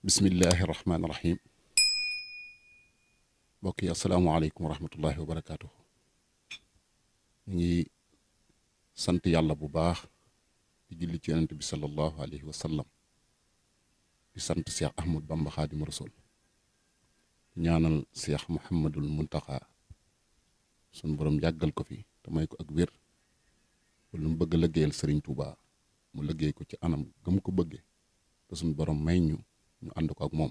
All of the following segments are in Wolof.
bismillahi rahmaani rahim mbokk yi asalaamaaleykum wa rahmatullahi wa barakaatu. ñu ngi sant yàlla bu baax di julli ci yonent bi sallallahu alayhi wa sallam di sant Cheikh Ahmad Bamba Xaadimu Rasul ñaanal Cheikh Mouhamadul Muntaxa sun borom yàggal ko fi te may ko ak wér lu mu bëgg a liggéeyal Serigne Touba mu liggéey ko ci anam gëm ko bëggee te sun borom may ñu ànd ko ak moom.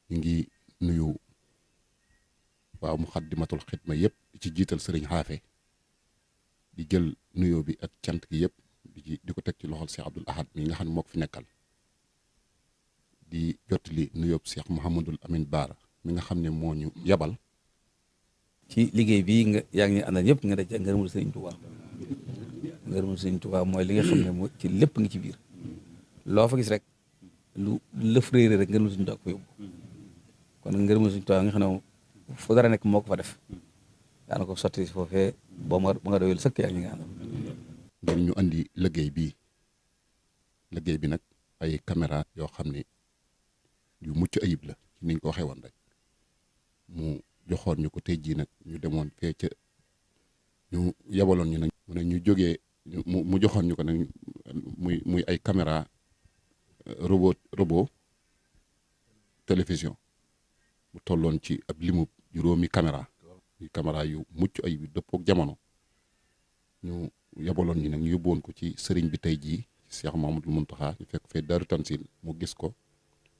ñu ngi nuyu waaw Muxaddamatul Xidma yëpp di ci jiital sëriñ xaafe di jël nuyoo bi ak cant gi yëpp di ko teg ci loxol Cheikh Abdoul Ahad mi nga xam ne moo ko fi nekkal di jottali nuyoo Cheikh Mouhamadul Amin Baara mi nga xam ne moo ñu yabal. ci liggéey bii nga yaa ngi àndal yëpp nga daj ngërëmul Sëriñ Tuubaa. ngërëmul Sëriñ Tuubaa mooy li nga xam ne moo ci lépp ngi ci biir loo fa gis rek lu lëf réeré rek ngërëmul Sëriñ Tuubaa ko yóbbu kon ngërëmul Sëriñ Tuubaa nga xam ne fu dara nekk moo ko fa def daana ko sotti foofee ba nga doyul sëkk yaa ngi nga àndal. ngir ñu andi liggéey bi nag ay caméra yoo xam ne yu mucc ayib la ci niñ ko waxee woon rek mu joxoon ñu ko tey jii nag ñu demoon fee ca ñu yabaloon ñu nag mu ne ñu jógee mu joxoon ñu ko nag muy ay caméra robot télévision mu tolloon ci ab limu juróomi caméra yu mucc ayib dëppook jamono ñu yabaloon ñu nag ñu yóbbuwoon ko ci sëriñ bi tey jii Cheikh Mamadou Muntaxa ñu fekk fee Daaru Tansil mu gis ko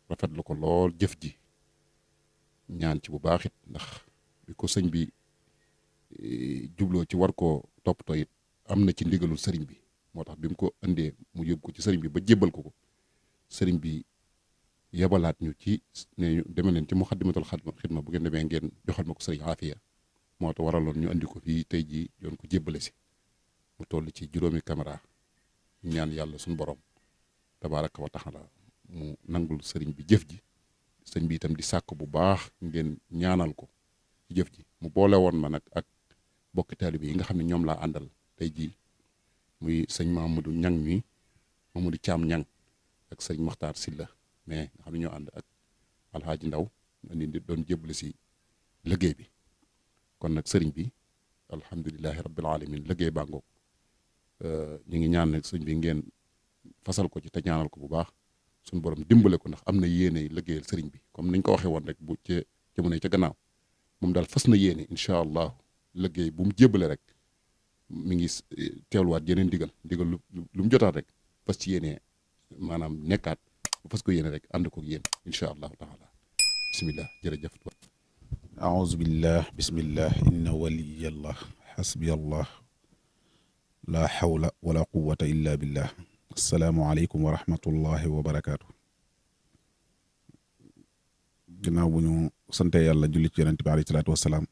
rafetlu ko lool jëf ji ñaan ci bu baax it ndax bi ko sëñ bi jubloo ci war koo toppatoo it am na ci ndigalul sëriñ bi moo tax bi mu ko indee mu yóbbu ko ci sëriñ bi ba jébbal ko sëriñ bi yebalaat ñu ci ne ñu demee leen ci Muxaddamatul Xidma bu ngeen demee ngeen joxal ma ko sëriñ Aafiya moo tax waraloon ñu andi ko fii tey jii doon ko jébbale si mu toll ci juróomi caméra ñaan yàlla suñu borom tabaaraka wa taala mu nangul sëriñ bi jëf ji sëñ bi itam di sàkk bu baax ngeen ñaanal ko ci jëf ji mu boole woon ma nag ak bokki taalibe yi nga xam ne ñoom laa àndal tey jii muy sëñ Mamadou Ñang mi Mamadou Caam Ñang ak sëñ Maxtaar Silla mais nga xam ne ñoo ànd ak alxaaji Ndaw ñu di doon jébbale si liggéey bi kon nag sëriñ bi alhamdulilahi rabbil alamin liggéey baa ngoog ñu ngi ñaan nag sëñ bi ngeen fasal ko ci te ñaanal ko bu baax suñu borom dimbale ko ndax am na yéene liggéeyal sëriñ bi comme niñ ko waxee woon rek bu ca jamono ca gannaaw moom daal fas na yéene incha allah liggéey bu mu jébbale rek mi ngi teewluwaat yeneen ndigal lu mu jotaat rek fas ci yéene maanaam nekkaat bu fas ko yéene rek ànd ko yéen incha allahu taala bismillah jërëjëf. aouzu billah bismillah inna waliyallah xasbiyallah la hawla wala quwwata illa billah. asalaamualeykum wa rahmatullahi wa barakaatu. ginnaaw bu ñu sante yàlla julli ci yonent bi alayhi salaatu wasalaam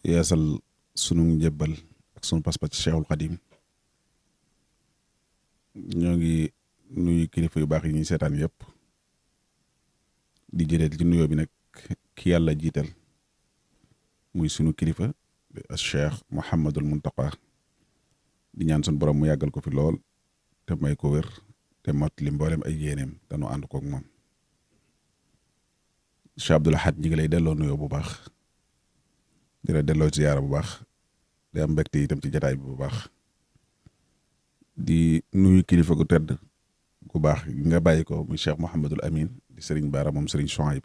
yeesal sunu njëbbal ak sunu pas-pas ci Cheikhul Xadim ñoo ngi nuyu kilifa yu baax yi ñuy seetaan yëpp di jëlee ci nuyoo bi nag ki yàlla jiital muy sunu kilifa Cheikh Mouhamadul Muntaqa di ñaan sun borom mu yàggal ko fi lool te may ko wér te mot li mboolem ay yéeneem te nu ànd koog moom. Cheikh Abdoul Ahad ñi ngi lay delloo nuyoo bu baax di la delloo ziyaara bu baax di am mbégte itam ci jataay bi bu baax di nuyu kilifa gu tedd gu baax nga bàyyi ko muy Cheikh Mouhamadul Amin di Serigne Baara moom Serigne Chouaib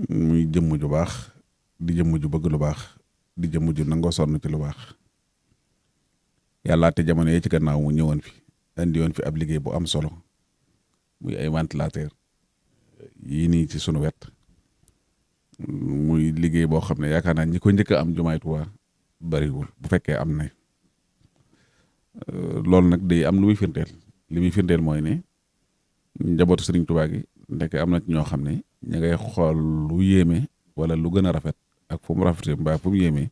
muy jëmm ju baax di jëmm ju bëgg lu baax di jëmm ju nangoo sonn ci lu baax. yàlla te jamono yee ci gannaaw mu ñëwoon fi andi woon fi ab liggéey bu am solo muy ay ventilateur yii nii ci sunu wet muy liggéey boo xam ne yaakaar naa ñi ko njëkk a am jumaay Tuubaa bariwul bu fekkee am na loolu nag day am lu muy firndeel li muy firndeel mooy ne njabootu Sëriñ Tuubaa gi ndek am na ci ñoo xam ne ña ngay xool lu yéeme wala lu gën a rafet ak fu mu rafetee mbaa fu mu yéeme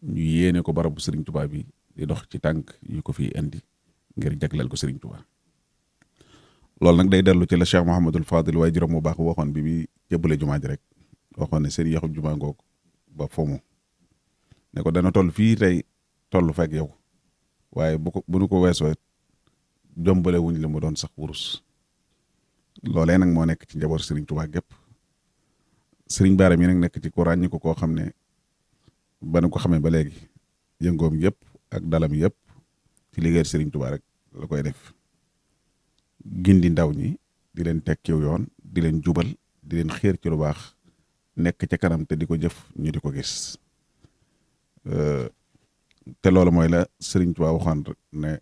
ñu yéene ko barabu Sëriñ Tuubaa bi di dox ci tànk yu ko fi indi ngir jagleel ko Sëriñ Tuubaa loolu nag day dellu ci la Cheikh Mouhamadul Fadil waaye juróom mu baax waxoon bi bi jëbbale jumaa ji rek waxoon ne seen yaxub jumaa ngoog ba fomu ne ko dana toll fii tey toll fekk yow waaye bu nu ko weesoo jombale wuñ la mu doon sax wurus loolee nag moo nekk ci njaboot Serigne Touba gépp Serigne Bara mi nag nekk ci ku ràññi ko koo xam ne ba nu ko xamee ba léegi yëngoom yëpp ak dalam yëpp ci liggéeyal Serigne Touba rek la koy def gindi ndaw ñi di leen teg ci yoon di leen jubal di leen xiir ci lu baax nekk ca kanam te di ko jëf ñu di ko gis te loolu mooy la Serigne Touba waxoon ne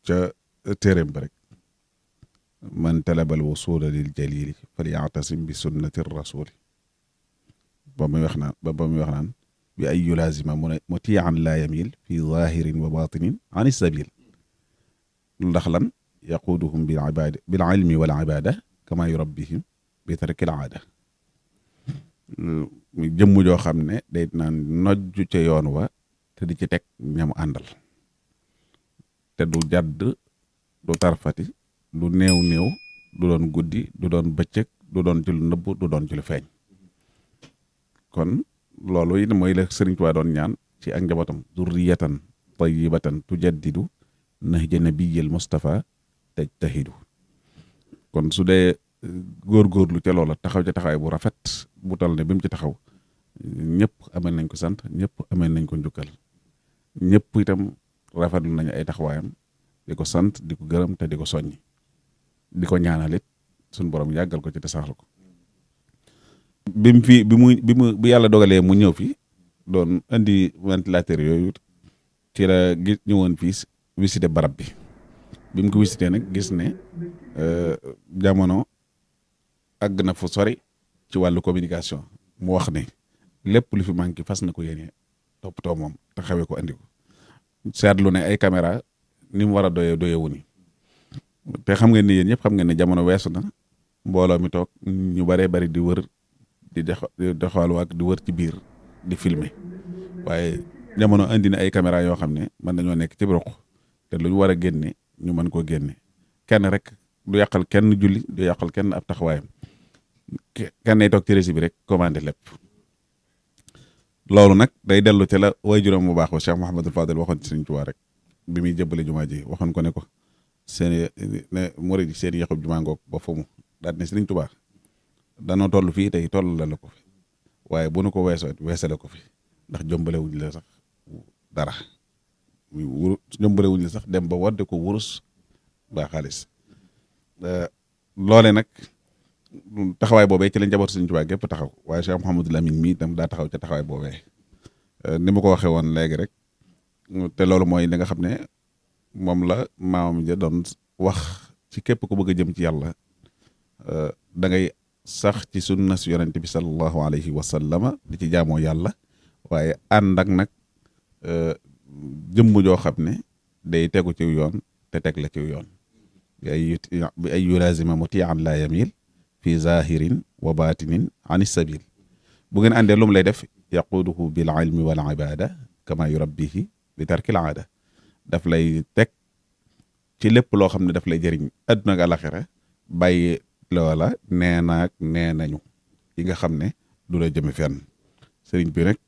ca téeréem ba rek man talabal wusula lil jalili falyatasim bi sunnati rasuli ba muy wax naan bi ay yulaazima mutiyan laa yamil fi zahirin wa batinin an sabil ndax lan yaquuduhum bil ilmi wal ibada kama yurabbihim bi tarkil aada jëmm joo xam ne day naan nojju ca yoon wa te di ci teg ñamu àndal te du jadd du tarfati du néew du doon guddi du doon bëccëg du doon ci lu nëbb du doon ci lu feeñ kon loolu it mooy la Sëriñ Tuubaa doon ñaan ci ak njabootam zurriyatan tayyibatan tujaddidu nahja nabiyil Mustafa tajtahidu kon su dee góorgóorlu ca loola taxaw ca taxawaay bu rafet bu tal ne bi mu ci taxaw ñëpp amel nañ ko sant ñëpp amel nañ ko njukkal ñëpp itam rafetlu nañu ay taxawaayam di ko sant di ko gërëm te di ko soññi di ko ñaanal it suñu borom yàggal ko ci te saxal ko bi yàlla dogalee mu ñëw fi doon indi ventilateur yooyu ci la gis ñëwoon fii visité barab bi mu ko visité nag gis ne jamono àgg na fu sori ci wàllu communication mu wax ne lépp lu fi manqué fas na ko yéene toppatoo moom te xawee ko andi ko seetlu ne ay caméra ni mu war a doyewu ni te xam ngeen ne yéen ñëpp xam ngeen ne jamono weesu na mbooloo mi toog ñu baree bari di wër di doxalu ak di wër ci biir di filmer waaye jamono andi na ay caméra yoo xam ne mën nañoo nekk ci roq te lu ñu war a génne ñu mën koo génne kenn rek du yàqal kenn julli du yàqal kenn ab taxawaayam kenn ay toog ci régie bi rek commandé lépp loolu nag day dellu ci la waajuram bu baax wa Cheikh Mouhamadul Fadel waxoon ci Sëriñ Tuubaa rek bi muy jëbbale jumaa ji waxoon ko ne ko seen ne murid yi seen yaxub jumaa ngoog ba fu mu daal ne Sëriñ Tuubaa danoo toll fii tey toll la ko fi waaye bu nu ko weesale ko fi ndax jombale wuñ la sax dara jombale wuñ la sax dem ba wadde ko wurus ba xaalis loole nag taxawaay boobee ci la njaboot Sëriñ Tuubaa gépp taxaw waaye Cheikh Mouhamadul Amin mii itam daa taxaw ca taxawaay boobee ni ma ko waxee woon léegi rek te loolu mooy li nga xam ne moom la maamam ja doon wax ci képp ku bëgg a jëm ci yàlla da ngay sax ci sunna si yonente bi sallallahu alayhi wa sallama di ci jaamoo yàlla waaye ànd ak nag jëmm joo xam ne day tegu ci yoon te teg la ci yoon bi ay yulazima mutian la yamil fi zahirin wa batinin an sabil bu ngeen àndee lu mu lay def yaquduhu bil ilmi wal ibada kama yurabbihi bi tarkil aada daf lay teg ci lépp loo xam ne daf lay jëriñ àdduna ak àlaxira bàyyi loola nee nañu yi nga xam ne du la jëme fenn sëriñ bi rek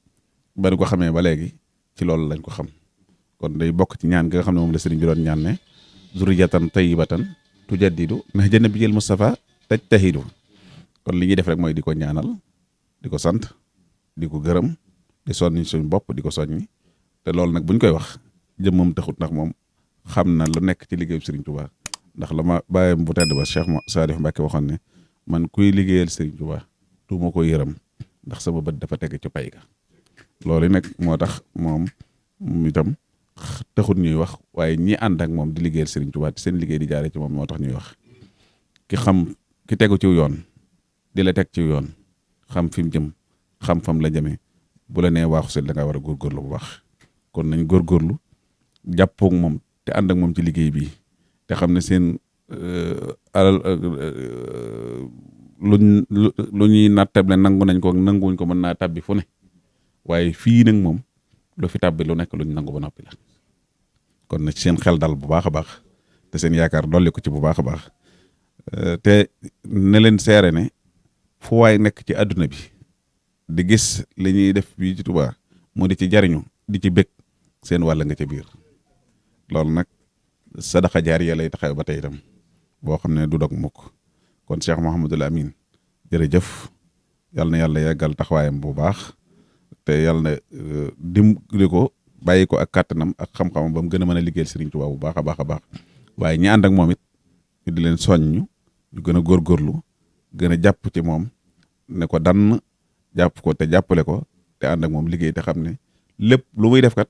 ba ñu ko xamee ba léegi ci loolu lañ ko xam kon day bokk ci ñaan nga xam ne moom la sëriñ bi doon ñaan ne zurriyatan tayyibatan tujaddidu nahja nabiyil Mustafa tajtahidu kon li ñuy def rek mooy di ko ñaanal di ko sant di ko gërëm di soññ suñ bopp di ko soññi te loolu nag buñ koy wax jëmmam taxut ndax moom xam na lu nekk ci liggéeyu Serigne Touba ndax la ma bàyyam bu tedd ba Cheikh Salif Mbacke waxoon ne man kuy liggéeyal Serigne Touba du ma ko yërëm ndax sama bët dafa teg ci pay ga loolu nag moo tax moom itam taxut ñuy wax waaye ñi ànd ak moom di liggéeyal Serigne Touba te seen liggéey di jaare ci moom moo tax ñuy wax ki tegu ci yoon di la teg ci yoon xam fi mu jëm xam fam la jëmee bu la nee waaxu set da nga war a góorgóorlu bu baax kon nañ góorgóorlu jàppoog moom te ànd ak moom ci liggéey bi te xam ne seen alal lu ñuy nattable nangu nañ ko nanguwuñ ko mën naa tabbi fu ne waaye fii nag moom lu fi tabbi lu nekk luñ nangu ba noppi la kon na seen xel dal bu baax a baax te seen yaakaar dolli ko ci bu baax a baax te ne leen seere ne fu waay nekk ci àdduna bi di gis li ñuy def bii ci Tuubaa mu di ci jariñu di ci bëgg seen wàll nga ca biir loolu nag sadaqa jaariya lay taxaw ba tey itam boo xam ne du dog mukk kon Cheikh Mouhamadul Amin jërëjëf yal na yàlla yàggal taxawaayam bu baax te yal na dimbali ko bàyyi ko ak kàttanam ak xam-xamam ba mu gën a mën a liggéeyal Serigne Touba bu baax a baax a baax waaye ñi ànd ak moom it ñu di leen soññ ñu gën a góorgóorlu gën a jàpp ci moom ne ko dann jàpp ko te jàppale ko te ànd ak moom liggéey te xam ne lépp lu muy def kat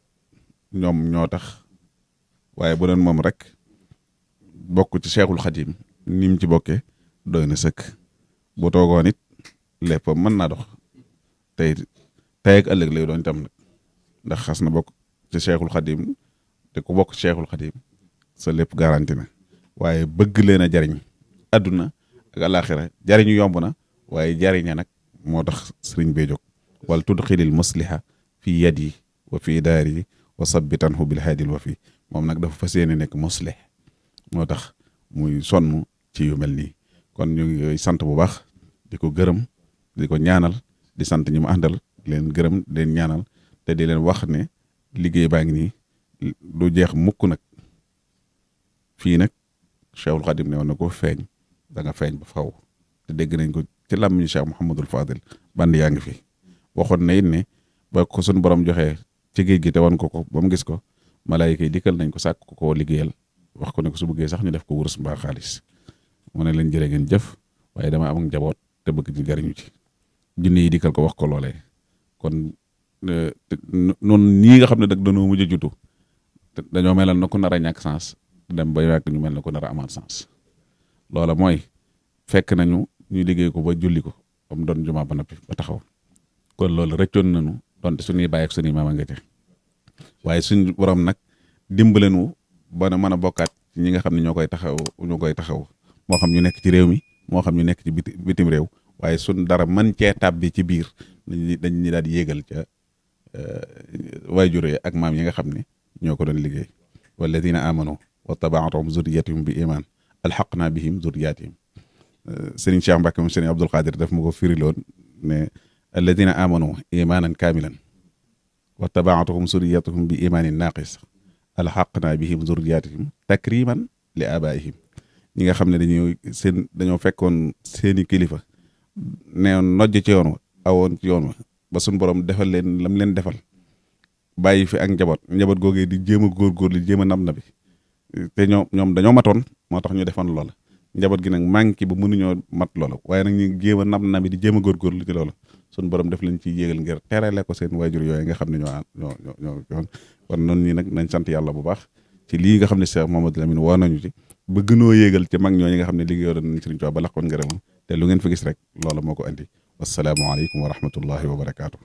ñoom ñoo tax waaye bu doon moom rek bokk ci Cheikhul Khadim ni mu ci bokkee doy na sëkk bu toogoon it lépp mën naa dox tey ak ëllëg lay doon itam nag ndax xas na bokk ci Cheikhul Khadim te ku bokk ci Cheikhul Khadim sa lépp garanti na waaye bëgg leen a jariñ adduna ak alaxira jariñu yomb na waaye jariñe nag moo tax sëriñ bee jóg wal tudxilil musliha fi yadi wa fi daari wa sabbitanhu bil haadil wa fi moom nag dafa fas yéene nekk muslih moo tax muy sonn ci yu mel nii kon ñu ngi sant bu baax di ko gërëm di ko ñaanal di sant ñi mu àndal leen gërëm di leen ñaanal te di leen wax ne liggéey baa ngi nii du jeex mukk nag fii nag Cheikhul Khadim ne woon na ko feeñ da nga feeñ ba faw te dégg nañ ko ci làmmiñu Cheikh Mouhamadul Fadil band yaa ngi fi waxoon na it ne ba ko suñu borom joxee ci géej gi te wan ko ba mu gis ko malaayika yi dikkal nañ ko sàkk ko koo liggéeyal wax ko ne ko su bëggee sax ñu def ko wurus mbaa xaalis mu ne leen jërë ngeen jëf waaye dama am ak njaboot te bëgg ñu jariñu ci junne yi dikkal ko wax ko loolee kon noonu nii nga xam ne nag dañoo mujj a jutu dañoo melal na ko nar a ñàkk sens dem ba yàgg ñu mel na ko nar a amaat sens loola mooy fekk nañu ñu liggéey ko ba julli ko ba mu doon jumaa ba noppi ba taxaw kon loolu rëccoon nañu donte suñuy bàyyi ak suñuy maama nga ca waaye suñ borom nag dimbale nu ba na mën a bokkaat ci ñi nga xam ne ñoo koy taxaw moo xam ñu nekk ci réew mi moo xam ñu nekk ci bitim réew waaye suñ dara mën cee tàbbi ci biir dañ ñu daal di yéegal ca waajur yi ak maam yi nga xam ne ñoo ko doon liggéey walladina amanu wa tabaatuhum zurriyatuhum bi iman alxaqna bihim zurriyatihim Serigne Cheikh Mbacke moom Serigne Abdul Qadir daf ma ko firiloon ne alladina amanu imanan kaamilan wa tabaatuhum zurriyatuhum bi imanin naqis alxaqna bihim zurriyatihim takriman li abaihim ñi nga xam ne dañoo fekkoon seeni kilifa ne nojj ci yoon wa awoon ci yoon wa ba suñ borom defal leen lam leen defal bàyyi fi ak njaboot googee di jéem a góorgóorlu jéem a nam na bi te ñoom dañoo matoon moo tax ñu defoon loola njaboot gi nag manqué ba mënuñoo mat loola waaye nag ñu jéem a nam na bi di jéem a góorgóorlu ci loola suñ borom def leen ci yéegal ngir terale ko seen waajur yooyu nga xam ne ñoo kon noonu ñi nag nañ sant yàlla bu baax ci lii nga xam ne Cheikh Mouhamadou Lamine woo nañu ci ba gënoo yéegal ci mag ñooñu nga xam ne liggéeyoo doon nañ Sëriñ Tuubaa ba laqoon ngërëmam te lu ngeen fa gis rek loola moo ko andi wassalaamu aleykum wa rahmatullahi wa barakaatu